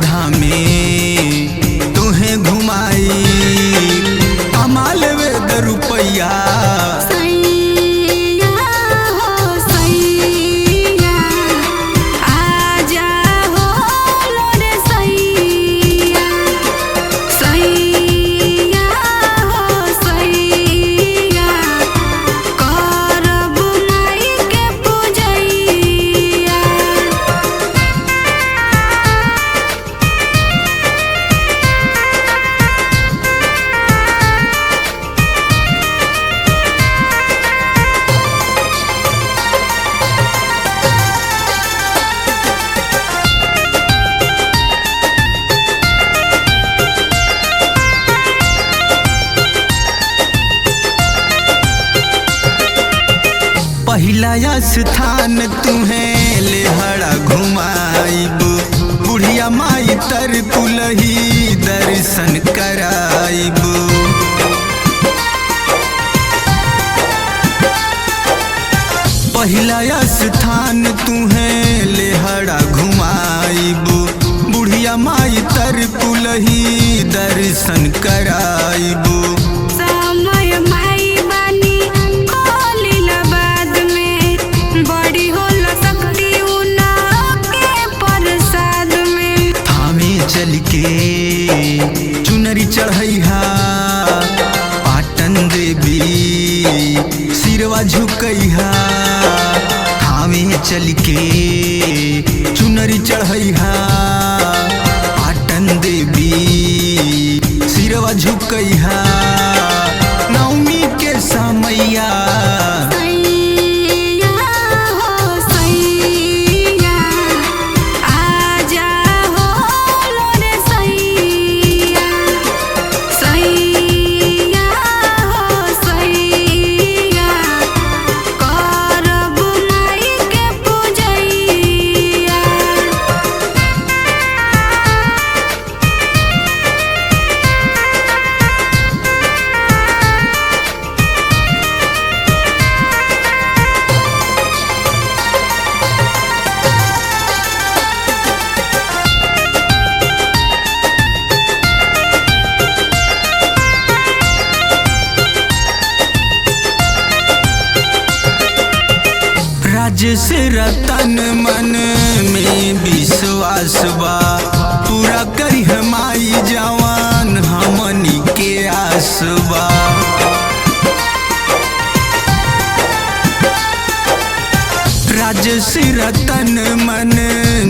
धाम में तुहे घुमाई कमाल वेद रुपैया। पहिला स्थान तुम्हें लेहड़ा घुमाइब बुढ़िया माई तर कुलही दर्शन कराइब। पहिला स्थान तुम्हें लेहड़ा घुमाइब बुढ़िया माई तर कुलही दर्शन कराइब। चल के चुनरी चढ़ैहा पाटन देवी सिरवा झुकैहा। थामे चल के चुनरी चढ़ैहा पाटन देवी सिरवा झुकैहा। नवमी के समैया से रतन मन में विश्वास बा पूरा करी माई जवान हमनी के आस बा। राजसी रतन मन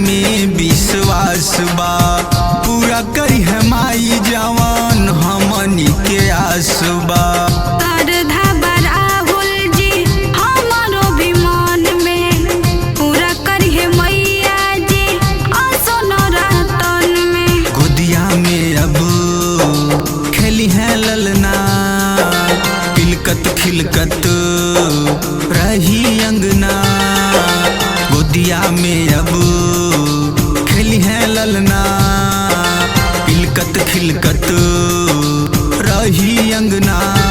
में विश्वास बा पूरा करी माई जवान हमनी के आस बा। खिलकत रही अंगना गोदिया में अब खेली है ललना। खिलकत रही अंगना।